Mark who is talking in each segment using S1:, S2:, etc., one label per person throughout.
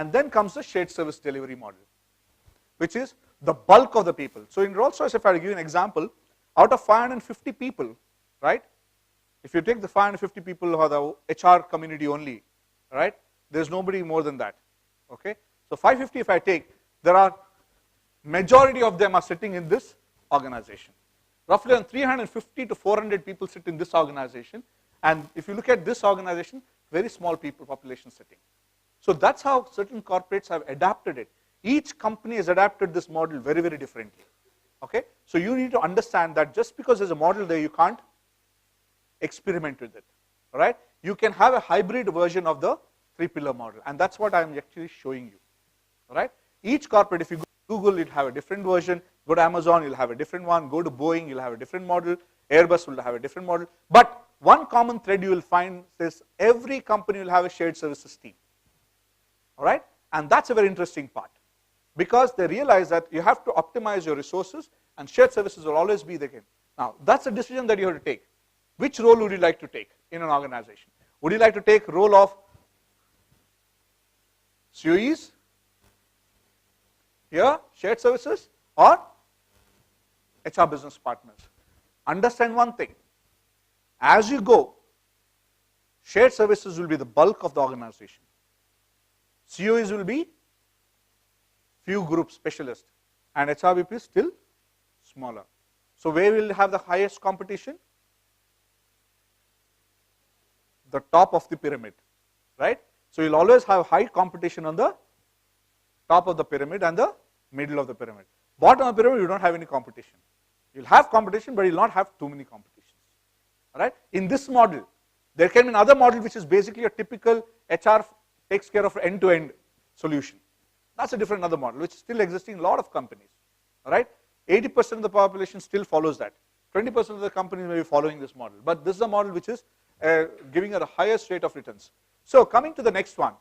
S1: And then comes the shared service delivery model, which is the bulk of the people. So in Rolls Royce, if I give you an example, out of 550 people, right? If you take the 550 people who are the HR community only, right? There's nobody more than that, okay? So 550 if I take, there are majority of them are sitting in this organization. Roughly on 350 to 400 people sit in this organization. And if you look at this organization, very small people population sitting. So that's how certain corporates have adapted it. Each company has adapted this model very, very differently. Okay? So you need to understand that just because there's a model there, you can't experiment with it. All right? You can have a hybrid version of the 3-pillar model. And that's what I'm actually showing you. All right? Each corporate, if you go to Google, you'll have a different version. Go to Amazon, you'll have a different one. Go to Boeing, you'll have a different model. Airbus will have a different model. But one common thread you will find is every company will have a shared services team. All right? And that's a very interesting part. Because they realize that you have to optimize your resources and shared services will always be the game. Now, that's a decision that you have to take. Which role would you like to take in an organization? Would you like to take role of COEs, here, shared services, or HR business partners? Understand one thing. As you go, shared services will be the bulk of the organization. COEs will be few group specialists, and HRBP is still smaller. So where will have the highest competition? The top of the pyramid, right? So you'll always have high competition on the top of the pyramid and the middle of the pyramid. Bottom of the pyramid, you don't have any competition. You'll have competition, but you'll not have too many competitions. All right? In this model, there can be another model which is basically a typical HR takes care of end-to-end solution. That's a different another model, which is still existing in a lot of companies. All right? 80% of the population still follows that. 20% of the companies may be following this model. But this is a model which is giving a highest rate of returns. So coming to the next one.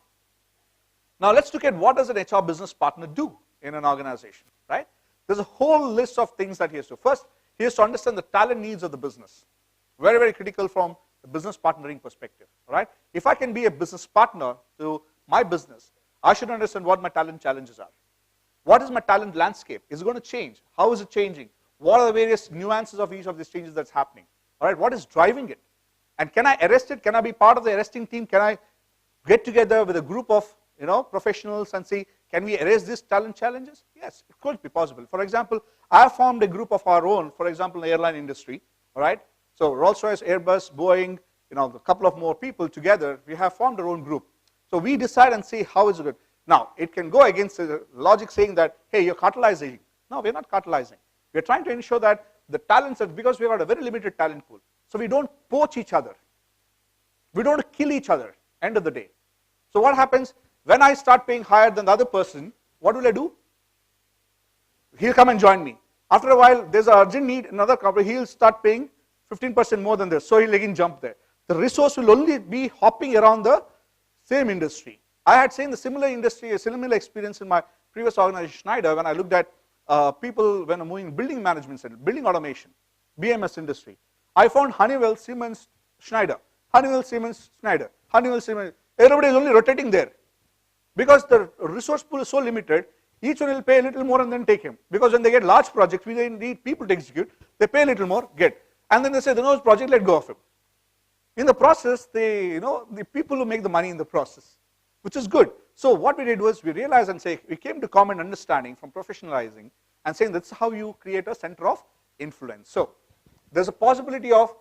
S1: Now let's look at what does an HR business partner do in an organization, right? There's a whole list of things that he has to. First, he has to understand the talent needs of the business. Very, very critical from the business partnering perspective, all right? If I can be a business partner to my business, I should understand what my talent challenges are. What is my talent landscape? Is it going to change? How is it changing? What are the various nuances of each of these changes that's happening? All right, what is driving it? And can I arrest it? Can I be part of the arresting team? Can I get together with a group of professionals and see, can we erase these talent challenges? Yes, it could be possible. For example, I have formed a group of our own, for example, in the airline industry, all right? So Rolls Royce, Airbus, Boeing, a couple of more people together, we have formed our own group. So we decide and see how is it good. Now, it can go against the logic saying that, hey, you're cartelizing. No, we're not cartelizing. We're trying to ensure that the talents, because we've got a very limited talent pool, so we don't poach each other. We don't kill each other, end of the day. So what happens, when I start paying higher than the other person, what will I do? He'll come and join me. After a while, there's an urgent need in another company, he'll start paying 15% more than this, so he'll again jump there. The resource will only be hopping around the same industry. I had seen the similar industry, a similar experience in my previous organization, Schneider, when I looked at people when I'm moving building management center, building automation, BMS industry. I found Honeywell, Siemens, Schneider, Honeywell, Siemens, Schneider, Honeywell, Siemens. Everybody is only rotating there. Because the resource pool is so limited, each one will pay a little more and then take him. Because when they get large projects, we need people to execute, they pay a little more, get. And then they say, no project, let go of him. In the process, the people who make the money in the process, which is good. So what we did was we realized and say, we came to common understanding from professionalizing and saying that's how you create a center of influence. So there's a possibility of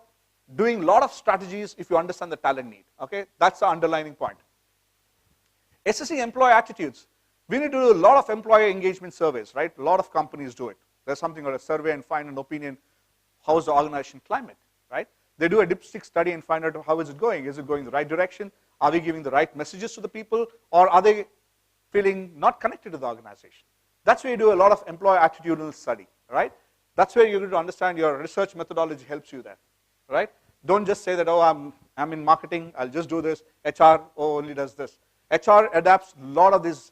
S1: doing a lot of strategies if you understand the talent need. Okay, that's the underlining point. Assessing employee attitudes. We need to do a lot of employee engagement surveys, right? A lot of companies do it. There's something called a survey and find an opinion. How's the organization climate, right? They do a dipstick study and find out how is it going. Is it going the right direction? Are we giving the right messages to the people? Or are they feeling not connected to the organization? That's where you do a lot of employee attitudinal study, right? That's where you're going to understand your research methodology helps you there, right? Don't just say that, oh, I'm in marketing, I'll just do this. HR only does this. HR adapts a lot of these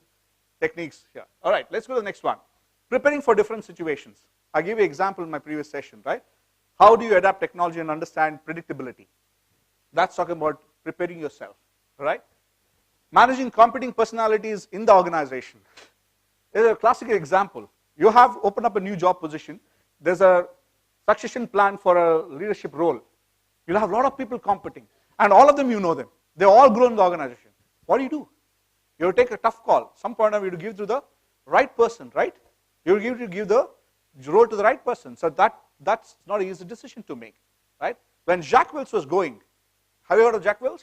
S1: techniques here. All right, let's go to the next one. Preparing for different situations. I gave you an example in my previous session, right? How do you adapt technology and understand predictability? That's talking about preparing yourself, right? Managing competing personalities in the organization. There's a classic example. You have opened up a new job position. There's a succession plan for a leadership role. You'll have a lot of people competing. And all of them, you know them. They all grow in the organization. What do? You take a tough call. Some point of view to give to the right person, right? You give the role to the right person. So that's not an easy decision to make, right? When Jack Welch was going, have you heard of Jack Welch?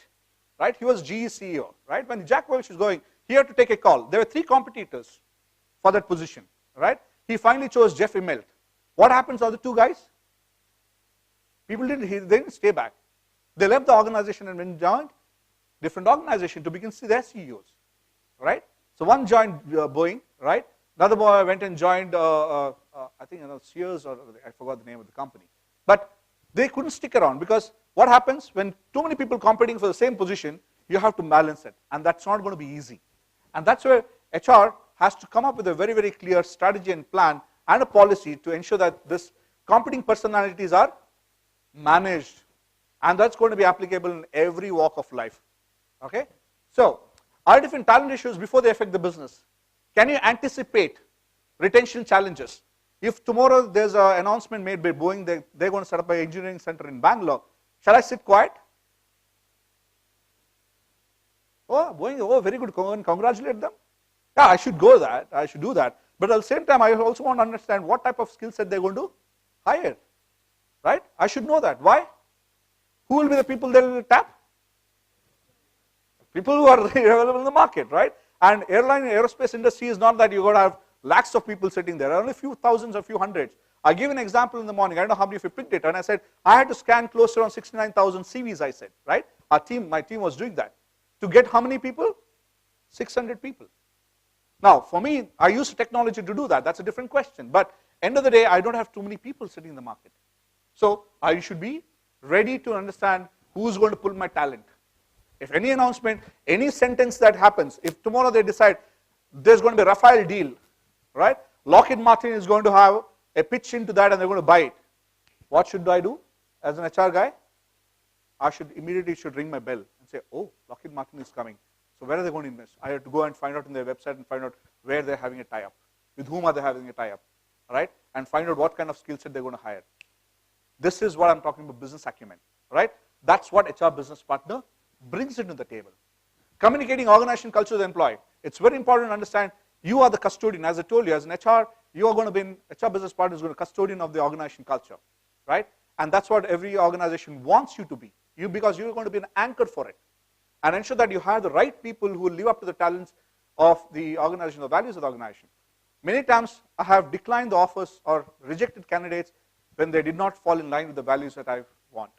S1: Right? He was GE CEO, right? When Jack Welch was going, he had to take a call. There were 3 competitors for that position, right? He finally chose Jeff Immelt. What happens to the 2 guys? People they didn't stay back. They left the organization and went joined different organization to become their CEOs, right? So one joined Boeing, right? Another boy went and joined, I think, Sears, or I forgot the name of the company. But they couldn't stick around because what happens when too many people competing for the same position, you have to balance it, and that's not going to be easy. And that's where HR has to come up with a very, very clear strategy and plan and a policy to ensure that this competing personalities are managed, and that's going to be applicable in every walk of life. Okay? So, identifying talent issues before they affect the business. Can you anticipate retention challenges? If tomorrow there's an announcement made by Boeing, they're going to set up an engineering center in Bangalore, shall I sit quiet? Oh, Boeing, oh, very good, congratulate them. Yeah, I should go that, I should do that. But at the same time, I also want to understand what type of skill set they're going to hire, right? I should know that. Why? Who will be the people they will tap? People who are available in the market, right? And airline and aerospace industry is not that you're going to have lakhs of people sitting there, only a few thousands or few hundreds. I gave an example in the morning. I don't know how many of you picked it, and I said I had to scan close to around 69,000 CVs. I said, right? My team was doing that to get how many people? 600 people. Now, for me, I use technology to do that. That's a different question. But end of the day, I don't have too many people sitting in the market. So I should be ready to understand who's going to pull my talent. If any announcement, any sentence that happens, if tomorrow they decide there's going to be a Rafael deal, right? Lockheed Martin is going to have a pitch into that and they're going to buy it. What should I do as an HR guy? I should immediately ring my bell and say, oh, Lockheed Martin is coming. So where are they going to invest? I have to go and find out in their website and find out where they're having a tie-up. With whom are they having a tie-up, right? And find out what kind of skill set they're going to hire. This is what I'm talking about, business acumen, right? That's what HR business partner brings it to the table. Communicating organization culture to the employee. It's very important to understand you are the custodian. As I told you, as an HR, you are going to be HR business partner is going to be custodian of the organization culture, right? And that's what every organization wants you to be. Because you're going to be an anchor for it. And ensure that you hire the right people who will live up to the talents of the organization, the values of the organization. Many times I have declined the offers or rejected candidates when they did not fall in line with the values that I want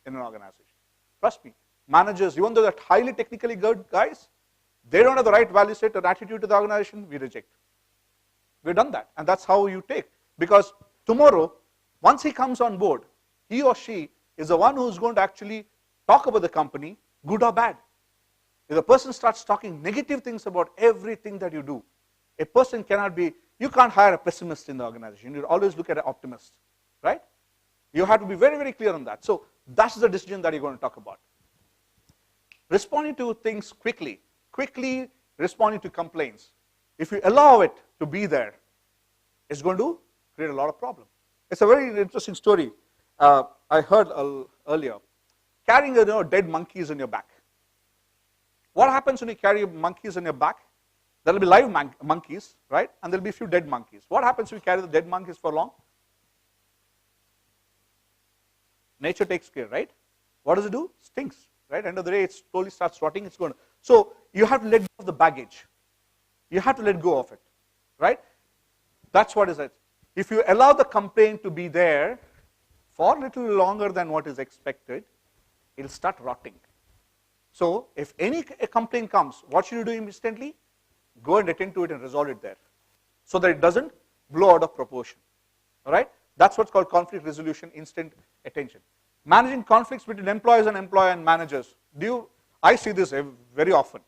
S1: in an organization. Trust me, managers, even though they're highly technically good guys, they don't have the right value set or attitude to the organization, we reject. We've done that, and that's how you take. Because tomorrow, once he comes on board, he or she is the one who's going to actually talk about the company, good or bad. If a person starts talking negative things about everything that you do, a person cannot be, you can't hire a pessimist in the organization. You always look at an optimist, right? You have to be very, very clear on that. So that's the decision that you're going to talk about. Responding to things quickly responding to complaints. If you allow it to be there, it's going to create a lot of problems. It's a very interesting story I heard earlier. Carrying dead monkeys on your back. What happens when you carry monkeys on your back? There will be live monkeys, right? And there will be a few dead monkeys. What happens if you carry the dead monkeys for long? Nature takes care, right? What does it do? Stinks, right? End of the day, it slowly starts rotting. It's going to. So you have to let go of the baggage. You have to let go of it, right? That's what is it. If you allow the complaint to be there for a little longer than what is expected, it'll start rotting. So if any complaint comes, what should you do instantly? Go and attend to it and resolve it there, so that it doesn't blow out of proportion. All right? That's what's called conflict resolution, instant attention. Managing conflicts between employees and managers. I see this very often,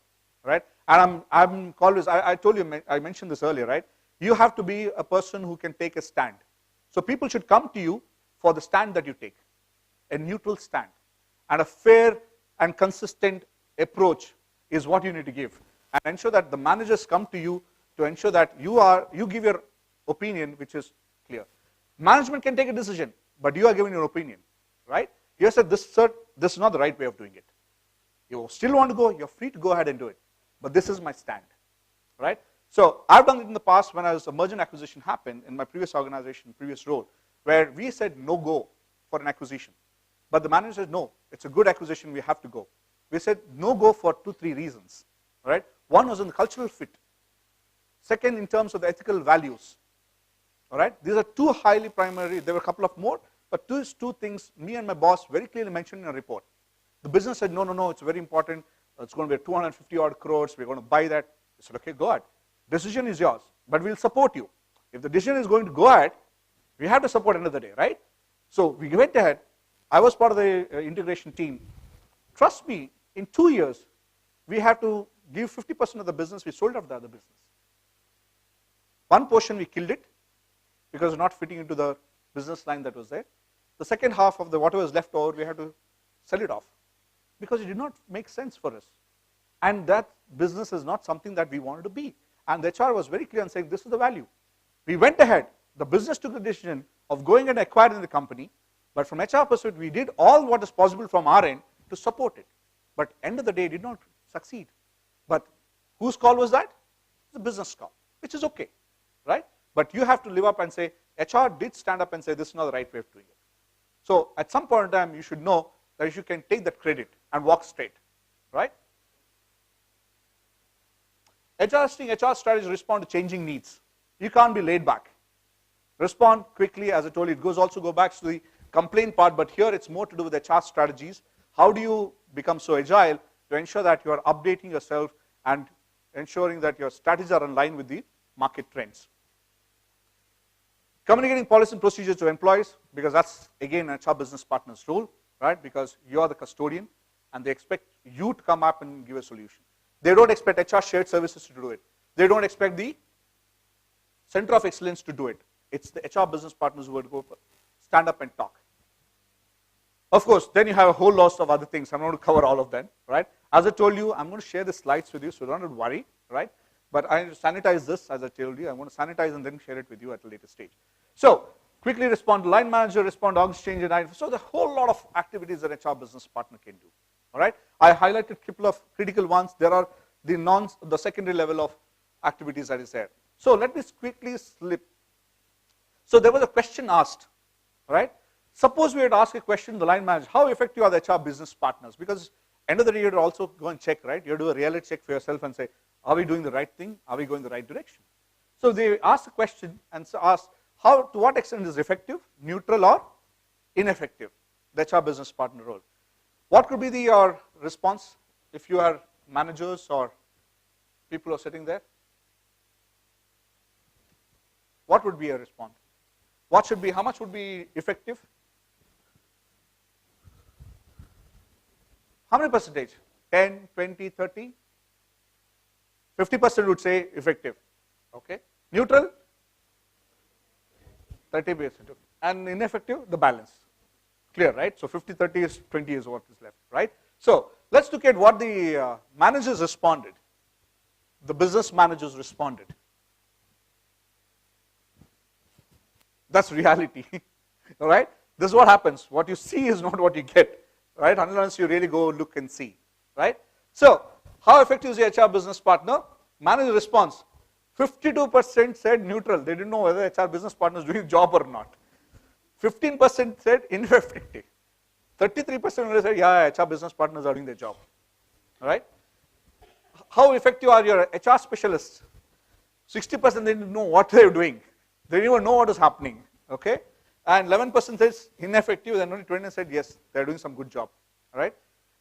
S1: right? And I'm always, I told you, I mentioned this earlier, right? You have to be a person who can take a stand. So people should come to you for the stand that you take, a neutral stand, and a fair and consistent approach is what you need to give. And ensure that the managers come to you to ensure that you give your opinion which is clear. Management can take a decision, but you are giving your opinion, right? You said, this is not the right way of doing it. You still want to go, you're free to go ahead and do it. But this is my stand, right? So I've done it in the past when a merger and acquisition happened in my previous organization, previous role, where we said no go for an acquisition. But the manager said, no, it's a good acquisition, we have to go. We said no go for 2-3 reasons, right? One was in the cultural fit. Second, in terms of the ethical values, all right? These are two highly primary, there were a couple of more, but these two things, me and my boss very clearly mentioned in a report. The business said, no, it's very important. It's going to be 250 odd crores. We're going to buy that. We said, okay, go ahead. Decision is yours, but we'll support you. If the decision is going to go ahead, we have to support end of the day, right? So we went ahead. I was part of the integration team. Trust me, in 2 years, we have to give 50% of the business. We sold off the other business. One portion we killed it because it's not fitting into the business line that was there. The second half of the whatever was left over, we had to sell it off because it did not make sense for us. And that business is not something that we wanted to be. And the HR was very clear and saying, this is the value. We went ahead. The business took the decision of going and acquiring the company. But from HR perspective, we did all what is possible from our end to support it. But end of the day, it did not succeed. But whose call was that? The business call, which is okay, right? But you have to live up and say, HR did stand up and say, this is not the right way of doing it. So at some point in time, you should know that you can take that credit and walk straight, right? Adjusting HR strategies respond to changing needs. You can't be laid back. Respond quickly, as I told you, it also go back to the complaint part, but here it's more to do with HR strategies. How do you become so agile to ensure that you are updating yourself and ensuring that your strategies are in line with the market trends? Communicating policy and procedures to employees, because that's again an HR business partner's role, right? Because you are the custodian and they expect you to come up and give a solution. They don't expect HR shared services to do it. They don't expect the center of excellence to do it. It's the HR business partners who would go stand up and talk. Of course, then you have a whole lot of other things. I'm not going to cover all of them, right? As I told you, I'm going to share the slides with you, so don't worry, right? But I sanitize this, as I told you. I'm going to sanitize and then share it with you at a later stage. So, quickly respond to line manager, respond to org change, and so the whole lot of activities that HR business partner can do. All right, I highlighted a couple of critical ones. There are the secondary level of activities that is there. So let me quickly slip. So there was a question asked, right? Suppose we had asked a question to the line manager, how effective are the HR business partners? Because end of the day, you have to also go and check, right? You have to do a reality check for yourself and say, are we doing the right thing? Are we going the right direction? So they asked a question and asked, to what extent is effective, neutral, or ineffective, the HR business partner role? What could be your response if you are managers or people who are sitting there? What would be your response? What should be, how much would be effective? How many percentage? 10, 20, 30? 50% would say effective. Okay. Neutral? 30%. And ineffective? The balance. Clear, right? So 50, 30 is 20 is what is left, right? So let's look at what the managers responded. The business managers responded. That's reality, all right? This is what happens. What you see is not what you get, right? Unless you really go look and see, right? So how effective is the HR business partner? Manager response. 52% said neutral. They didn't know whether HR business partner is doing the job or not. 15% said ineffective. 33% said, yeah, HR business partners are doing their job. All right? How effective are your HR specialists? 60% they didn't know what they were doing. They didn't even know what is happening. Okay? And 11% says ineffective, and only 20% said yes, they're doing some good job. All right?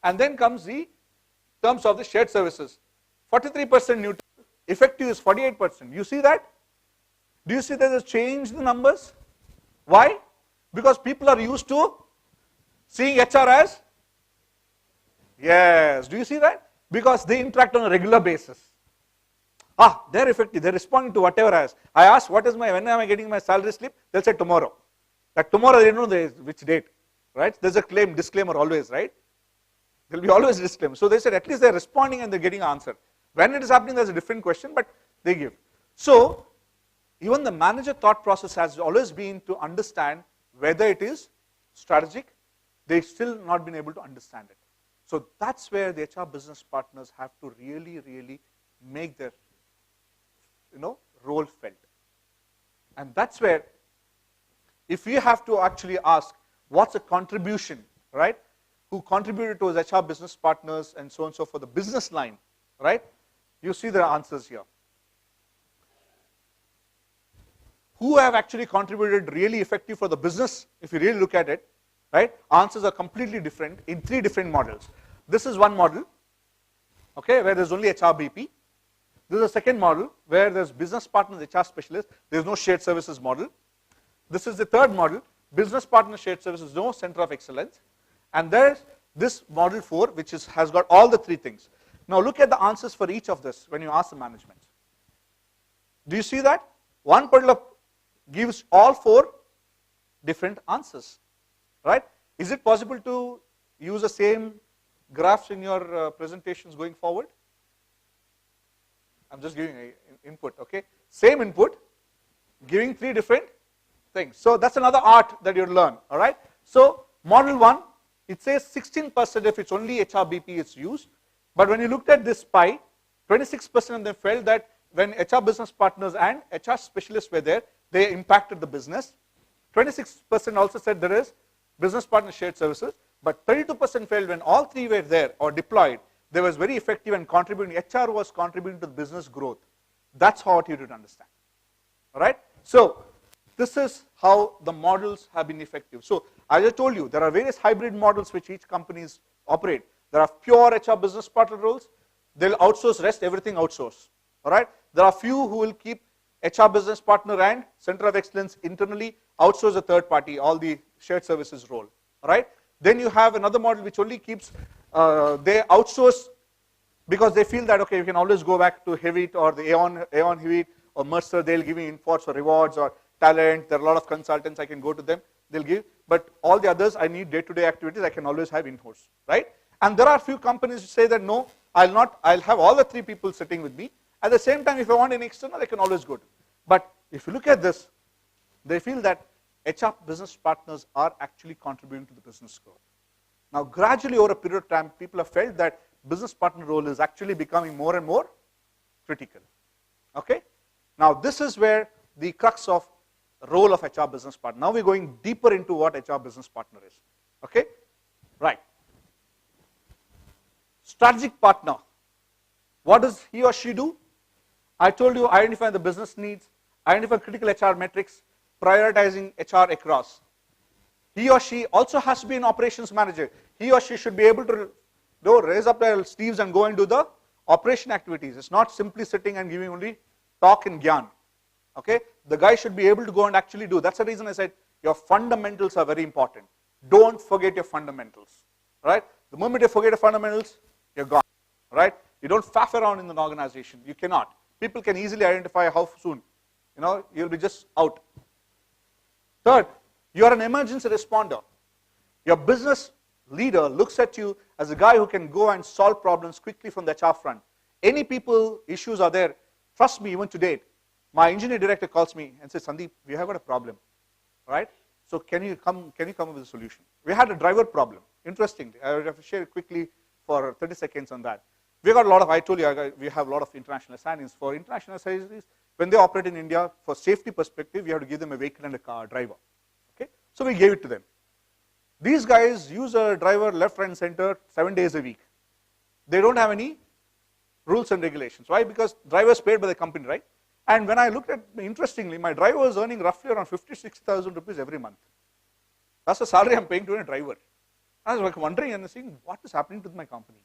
S1: And then comes the terms of the shared services. 43% neutral, effective is 48%. You see that? Do you see that there's change in the numbers? Why? Because people are used to seeing HR as, yes, do you see that? Because they interact on a regular basis. They're effective, they're responding to whatever I ask. I ask, when am I getting my salary slip? They'll say tomorrow. That tomorrow they don't know which date, right? There's a disclaimer always, right? There will be always disclaimer. So they said at least they're responding and they're getting an answer. When it is happening, there's a different question, but they give. So even the manager thought process has always been to understand whether it is strategic. They've still not been able to understand it. So that's where the HR business partners have to really, really make their role felt. And that's where, if we have to actually ask, what's a contribution, right? Who contributed to his HR business partners and so on and so forth, the business line, right? You see the answers here. Who have actually contributed really effective for the business, if you really look at it, right? Answers are completely different in 3 different models. This is one model, okay, where there's only HR BP. This is a second model where there's business partners, HR specialists. There's no shared services model. This is the third model, business partner shared services, no center of excellence. And there's this model 4, which has got all the 3 things. Now look at the answers for each of this when you ask the management. Do you see that? One particular gives all 4 different answers, right? Is it possible to use the same graphs in your presentations going forward? I'm just giving an input, okay? Same input, giving 3 different things. So that's another art that you'll learn, all right? So model 1, it says 16% if it's only HRBP is used. But when you looked at this pie, 26% of them felt that when HR business partners and HR specialists were there, they impacted the business. 26% also said there is business partner shared services. But 32% felt when all 3 were there or deployed, they was very effective and contributing. HR was contributing to the business growth. That's how you did understand. All right? So this is how the models have been effective. So as I told you, there are various hybrid models which each companies operate. There are pure HR business partner roles. They'll outsource rest, everything outsource. All right? There are few who will keep HR business partner and center of excellence internally, outsource a third party, all the shared services role. All right? Then you have another model which only keeps, they outsource because they feel that, okay, you can always go back to Hewitt or the Aon Hewitt or Mercer, they'll give me inforts or rewards or talent. There are a lot of consultants, I can go to them, they'll give. But all the others, I need day-to-day activities, I can always have in-house, right? And there are a few companies who say that, no, I'll have all the 3 people sitting with me. At the same time, if I want an external, I can always go to. But if you look at this, they feel that HR business partners are actually contributing to the business growth. Now, gradually over a period of time, people have felt that business partner role is actually becoming more and more critical. Okay? Now, this is where the crux of role of HR business partner. Now we're going deeper into what HR business partner is. Okay? Right. Strategic partner. What does he or she do? I told you, identify the business needs, identify critical HR metrics, prioritizing HR across. He or she also has to be an operations manager. He or she should be able to raise up their sleeves and go and do the operation activities. It's not simply sitting and giving only talk and gyan. Okay? The guy should be able to go and actually do. That's the reason I said your fundamentals are very important. Don't forget your fundamentals. Right? The moment you forget your fundamentals, you're gone. Right? You don't faff around in an organization. You cannot. People can easily identify how soon. You'll be just out. Third, you are an emergency responder. Your business leader looks at you as a guy who can go and solve problems quickly from the HR front. Any issues are there, trust me, even today, my engineer director calls me and says, Sandeep, we have got a problem, right? So can you come up with a solution? We had a driver problem. Interestingly, I will have to share it quickly for 30 seconds on that. We got a lot of, I told you, we have a lot of international assignments. For international assignments, when they operate in India, for safety perspective, we have to give them a vehicle and a driver. Okay? So we gave it to them. These guys use a driver left, right, and center 7 days a week. They don't have any rules and regulations. Why? Because driver is paid by the company, right? And when I looked at, interestingly, my driver was earning roughly around 50,000 rupees every month. That's the salary I'm paying to a driver. I was like wondering and saying, what is happening to my company?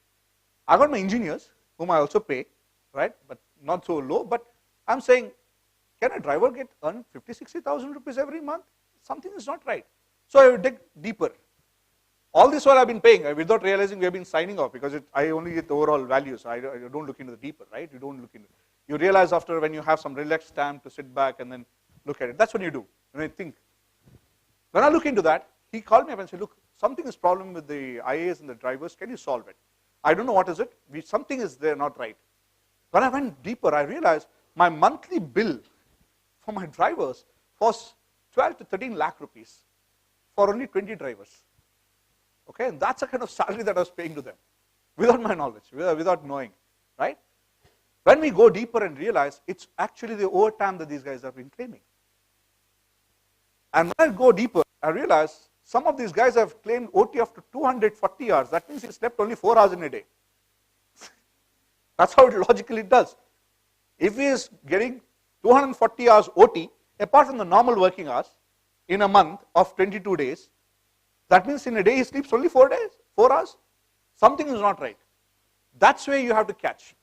S1: I got my engineers, whom I also pay, right? But not so low. But I'm saying, can a driver earn 50,000-60,000 rupees every month? Something is not right. So I would dig deeper. All this while I've been paying, without realizing we have been signing off because I only get the overall value, so I don't look into the deeper, right? You don't look into it. You realize after when you have some relaxed time to sit back and then look at it. That's when you do, when I think. When I look into that, he called me up and said, look, something is problem with the IAs and the drivers, can you solve it? I don't know what is it, something is there not right. When I went deeper, I realized my monthly bill for my drivers was 12 to 13 lakh rupees for only 20 drivers. Okay, and that's the kind of salary that I was paying to them without my knowledge, without knowing, right? When we go deeper and realize it's actually the overtime that these guys have been claiming. And when I go deeper, I realize some of these guys have claimed OT up to 240 hours. That means he slept only 4 hours in a day. That's how it logically does. If he is getting 240 hours OT, apart from the normal working hours, in a month of 22 days, that means in a day he sleeps only 4 hours. Something is not right. That's where you have to catch,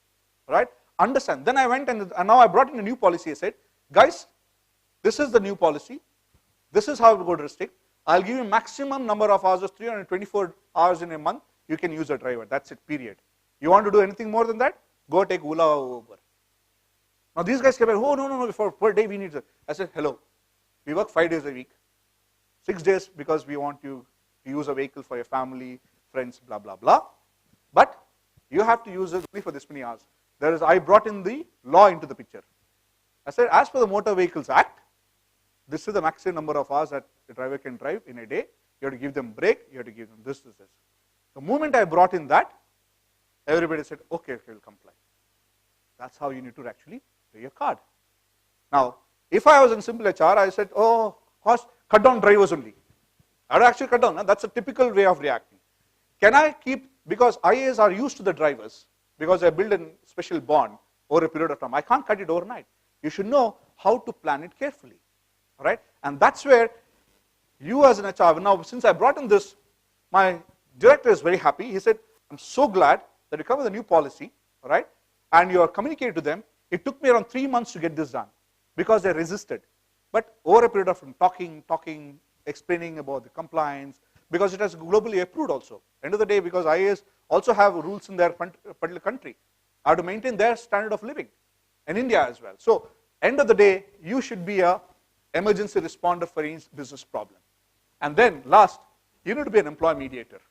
S1: right? Understand. Then I went and now I brought in a new policy. I said, guys, this is the new policy. This is how we go to restrict. I'll give you maximum number of hours of 324 hours in a month. You can use a driver. That's it, period. You want to do anything more than that? Go take Ola or Uber. Now these guys came back, oh no, for per day we need it. I said, hello, we work 5 days a week. 6 days because we want you to use a vehicle for your family, friends, blah, blah, blah. But you have to use it only for this many hours. I brought in the law into the picture. I said, as per the Motor Vehicles Act, this is the maximum number of hours that the driver can drive in a day. You have to give them break, you have to give them this. The moment I brought in that, everybody said, okay, we'll comply. That's how you need to actually pay your card. Now, if I was in simple HR, I said, oh, cost, cut down drivers only. I would actually cut down. That's a typical way of reacting. Can I keep, because IAs are used to the drivers, because I build a special bond over a period of time. I can't cut it overnight. You should know how to plan it carefully. All right? And that's where you as an HR, now since I brought in this, my director is very happy. He said, I'm so glad that you come with a new policy, all right? And you are communicating to them. It took me around 3 months to get this done because they resisted. But over a period of talking, explaining about the compliance, because it has globally approved also. End of the day, because IAS also have rules in their particular country, have to maintain their standard of living, in India as well. So, end of the day, you should be a emergency responder for any business problem. And then, last, you need to be an employee mediator.